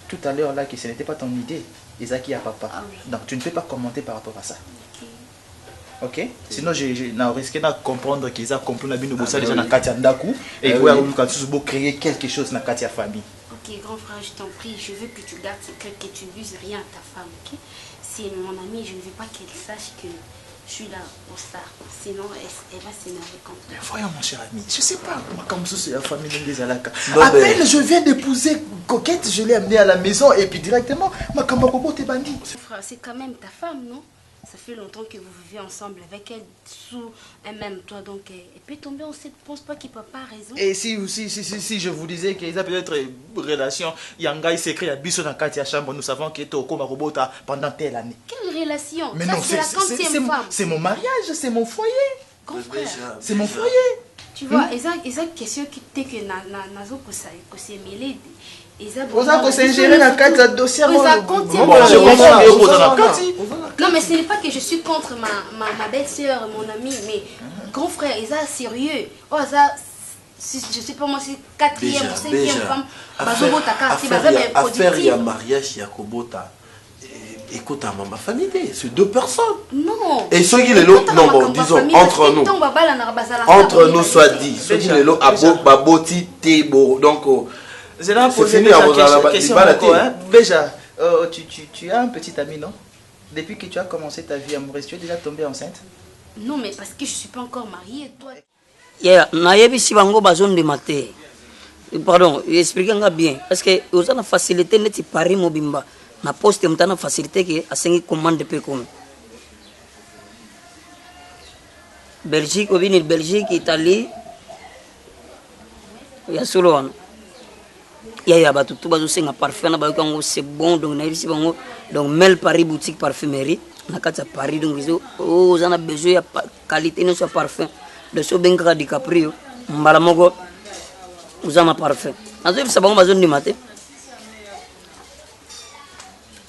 tout à l'heure là que ce n'était pas ton idée, Isaki à papa. Ah oui. Donc tu ne peux pas commenter par rapport à ça. Ok? Sinon, je risqué de comprendre qu'ils ont compris que nous avons déjà dans Katia Ndaku et vous avez créer quelque chose dans Katia famille. Ok, grand frère, je t'en prie, je veux que tu gardes secret, que tu ne dises rien à ta femme, ok? C'est mon amie, je ne veux pas qu'elle sache que je suis là pour ça. Sinon, elle va s'énerver contre moi. Voyons, mon cher ami, je ne sais pas comment c'est la famille des Alaka. À peine je viens d'épouser Coquette, je l'ai amenée à la maison et puis directement, ma Kambakoko t'es bandit. Frère, c'est quand même ta femme, non? Ça fait longtemps que vous vivez ensemble avec elle, sous un même toit, donc elle peut tomber enceinte. Je ne pense pas que papa a raison. Et si je vous disais qu'ils ont peut-être une relation, Yanga il s'écrit à Bissot dans Katia Chambre, nous savons qu'il est au Koma Robota pendant telle année. Quelle relation? Mais ça, non, c'est la 40e femme. C'est mon mariage, c'est mon foyer. Grand frère. C'est mon foyer. Tu vois, ils ont question qui était que Nazo que c'est mêlé. Vous avez ingéré dans le dossier. Non, mais ce n'est pas que je suis contre ma belle-sœur, mon amie, mais grand frère, ils sont sérieux. Oh, ça, je sais pas moi, c'est 4e ou 5e femme. Affaire, il y a mariage, il y a Kobota. Écoute, ma famille, c'est deux personnes. Non. Et ceux qui les lots, non, bon, disons, entre nous. Entre nous, soit dit. Ceux qui les lots, Baboti, Tebo, donc. Je l'ai posé une question encore. Déjà, tu as un petit ami, non? Depuis que tu as commencé ta vie amoureuse, tu es déjà tombée enceinte? Non, mais parce que je ne suis pas encore mariée, toi. Nayebi bango bazon de maté. Pardon, expliquez-moi bien. Parce que vous avez la facilité de Paris Mobimba. Na poste vous avez la facilité que à 5 commandes de comme Belgique, au Bénin, Belgique, Italie. Il y a solo. Il y a tout le parfum, c'est bon, donc donc Mel Paris boutique parfumerie, na kata Paris donc vous avez besoin de qualité de ce parfum, de ce Benga DiCaprio, mbala moko uzama parfait nazoyebisa bango bazondima te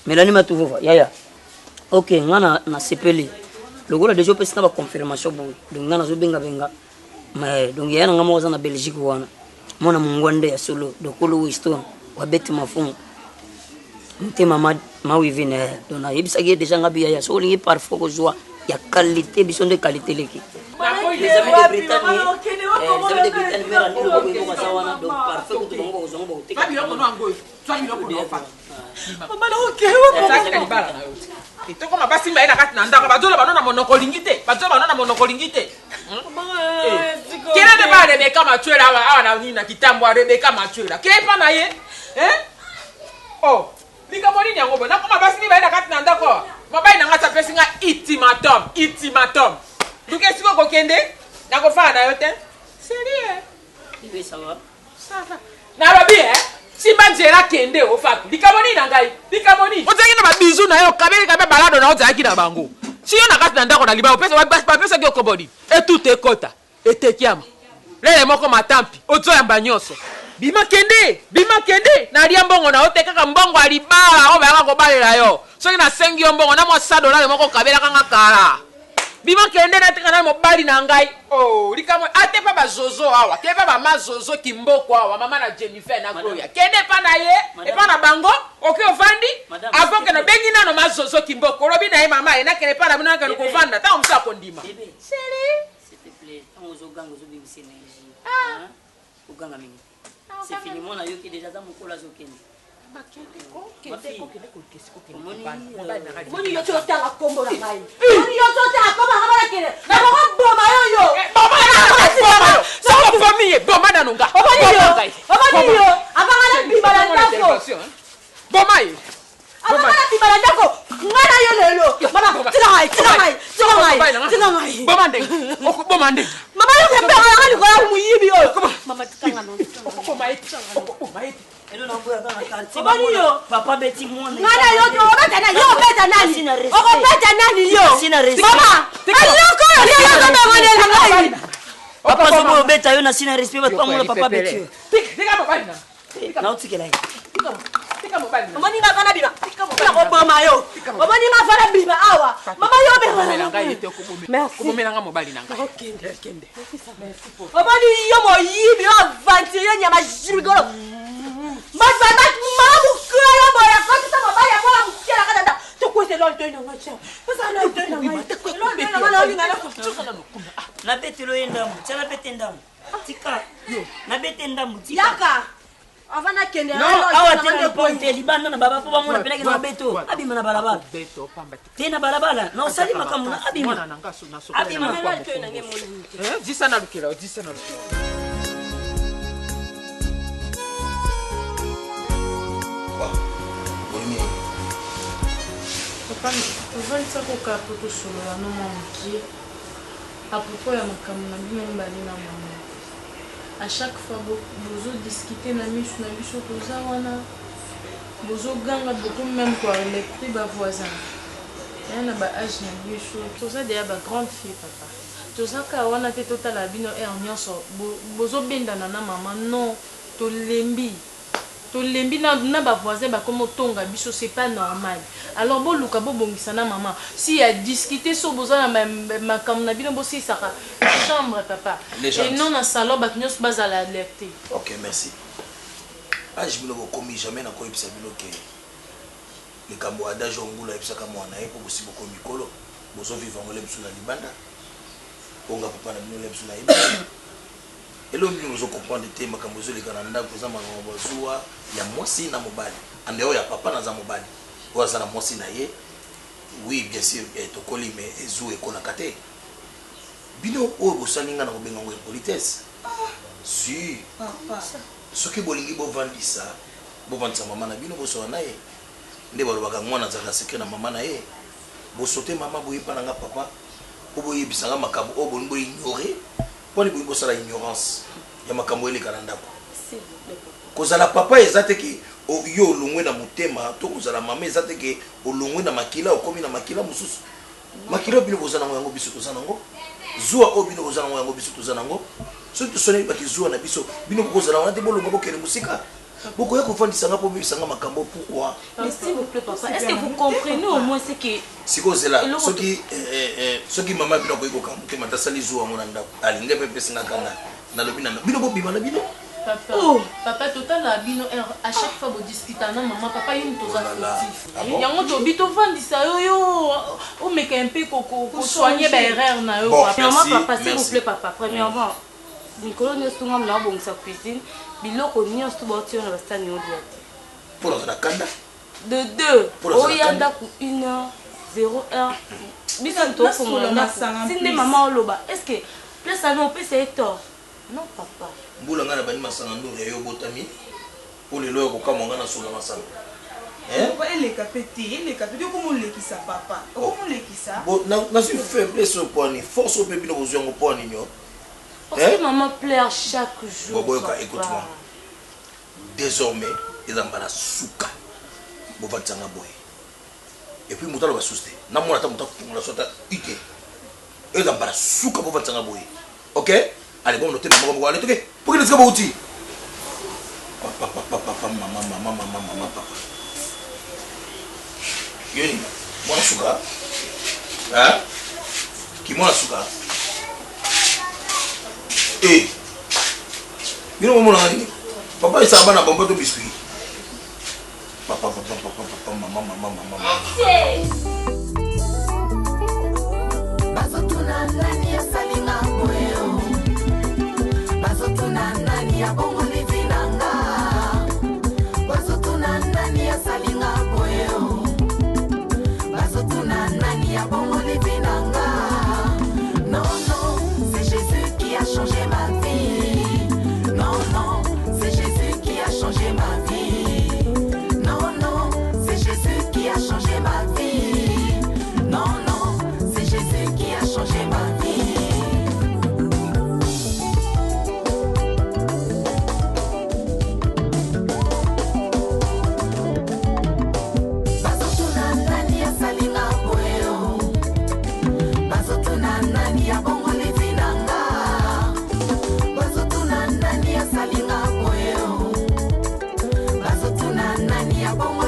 melani matuvofa yaya ok nga na sepeli lokola deja opesi na baconfirmation boye donc nga nazobengabenga donc yaya nanga moko aza na belgique wana mwana mongwande ya solo dokolo wiston wabeti mafungu motema mawivine donc nayebisaki ye deja nga biyaya so olingi parfait kozwa ya qualité biso nde qualité leki les amis de Bretagne mera nino boko eko baza wana donc parfait kutu bango bakozwango bakoteka itokoma basimba ye na kati na ndako bazola bano na monoko lingi te kele nde ba Rebeka Matuela awa na nini na kitambo ya Rebeka Matuela kepa na ye oh likambo nini yango bo nakoma basimba ye na kati na ndako mabai na nga tapesi nga ultimatum duke siko kokende nakofana na yo te sérieux ça va nalobi simba nzela kende ofatu likambo nini na ngai ozalaki na babizu na yo kabeli kabe balado na ozalaki na bango si yo na kati na ndako na libaa bapesaki okobodi etuta ekota etekiama lele moko matampi ozoyamba nyonso bima kende nalia mbongo na ote kaka mbongo ya libala oyo bayaka kobalela yo soki nasengi yo mbongo na mwa $100 moko kabelaka nga kala bima kende nateka na mobali na ngai likambo ate pa bazozo awa ke pa bama zozo kimboko awa mama na Jennifer na Gloria kende pa na ye epa na bango oke ovandi avant que na bengi nano mazozo kimboko lobi na ye mama ye nakene pa na bino nakene kovanda ta omusa kondima s'il te plaît ozoganga ozobimisa énergie oganga mingi c'est fini mona yo ki déjà za mokola zokende Moni yo totala kombo na ngai. Moni yo totala kombo na ngai. Na ko bomba yo. Bomba na. Sa famille bomba na nunga. Omoni yo. Abanga na bibala ndako. Bomba yi. Abanga na bibala ndako. Ngana yo lelo. Mama, tira ngai. Bomba ndenge. Bomba ndenge. Mama yo ke pera ngai ko ya muyibi yo. Mama tikanga no. Bomba yi. Papa beti mwana. Ngana yo beta nani? Okopeta nani yo? Mama, ayoko yo ngai. Papa sobo beta yo na sina respect ba pamula papa beti. Tika mobali na. Na utikela. Tika mobali na. Omoni nga fana bima. Tika mobali yo. Omoni nga fana bima awa. Mama yo be mela ngai ete okubumi. Merci. Kubumela nga mobali na ngai. Kende. Merci pour. Omoni yo moyibi yo aventure nyama jibigolo. Mazana mamu kaya boya kota mabaya kwa mkiela kada tukwese lo ntoi na ngacha pasa lo ntoi na ngacha na beti lo enda mu tsana beti ndamu tika yo na beti ndamu tika yaka avana kende no awa tende ponte libanda na baba po ba mona peleke na beto abima na balabala beto pamba tena balabala na usali makamu na abima na ngaso na so abima na ntoi na ngemo jisa na lukela ovanisa kokaa po tosolola no mwa mokie apropos ya makambo na bino mibale na mama à chaque fois bozodiskute na miso na biso toza wana bozoganga beaucoup même koalecte bavoisin ya na baage na biso toza deya bagrande fille papa tozaka wana te totala bino aire nyonso bozobendana na mama non tolembi na bavoisin bakomo tonga biso c'est pas normal alors boluka bobongisa na maman si ya discuter so boza na makambo na bino bosisaka chambre papa et non na salon bato nyonso bazala alerté. Ok, merci. Age bino bokomi jamais na koyebisa bino ke likambo adage ongula yebisaka mwana ye po bosi bokomi mikolo bozovivre ngo lebiso na libanda onga papa na bino lebiso na ye elo mbino bozo comprendre te makambo ezoleka na ndako za makambo bazwa ya mwasi na mobali andeo ya papa na za mobali oyo aza na mwasi na ye oui bien sûr tokoli mais ezu ekolaka te bino oyo bosali nga na kobenga ngo politesse si soki bolingi bovandisa mama na bino bosoka na ye nde balobaka mwana azalaka sekret na mama na ye bosote mama boyepa na nga papa po boyebisanga makambo oyo bolingi boignore poni bolingi bosala ignorance ya makambo eleka na ndako kozala papa eza te ke yo olongwe na motema to kozala mama eza te ke olongwe na makila okomi na makila mosusu makilo bino bozana yango biso tozana ngo zuwa o bino bozana yango biso tozana ngo soki tosone baki zuwa na biso bino kozala wana te bolonga bokele musika beaucoup de gens pour vivre sans macambo pourquoi mais s'il vous plaît papa est-ce que vous comprenez au moins ce que si cause là ce qui maman bino ko ko te mata sali zuwa mona ndako alinga pepe singa kana na lobina bino bo bima na bino papa total la bino à chaque fois vous discutez na maman papa yim toza fautif yango to bito vandisa yo o meka un peu ko soigner ba erreur na yo papa s'il vous plaît papa premièrement Nicolas nous sommes là bon sa cuisine biloko nyonso to botio na bastani yo dia pour la kanda de 2 oyanda ku 1h 0h biso to fongola sinde maman oloba est-ce que place ça non peut c'est tort non papa mbula ngana bani masanga ndo ya yo botami pour le loyo ko kamonga na songa masanga pourquoi elle est capitée comment le qui ça papa comment le qui ça bon na suis faiblesse au point force au bébé no bozongo point ni yo parce que maman pleure chaque jour. Bon, écoute-moi. Désormais, ils ont la souka. Bon, va t'en aboyer. Et puis, mouta va souster. Na mona ta mouta pour la sota ike. Ils ont la souka pour va t'en aboyer. Ok? Allez, bon, notez maman, allez, ok? Pour que les gars outi. Papa, maman, papa. Yoni, moi la souka. Hein? Qui moi la souka? Eh, you know what I'm Papa is a man about to biscuit. Papa, mama. Bazotuna nani ya salinga boyo. Bazotuna nani ya bongo livinanga. Bazotuna nani ya salinga boyo. Bazotuna nani ya bongo livinanga. Non, c'est Jésus qui a changé ma vie. Non, c'est Jésus qui a changé ma vie. Non, c'est Jésus qui a changé ma vie. Non, c'est Jésus qui a changé ma vie. Bazotuna nani ya salinga boyo. Bazotuna nani ya bongo livinanga. Bazotuna nani ya salinga boyo. Bazotuna nani ya bongo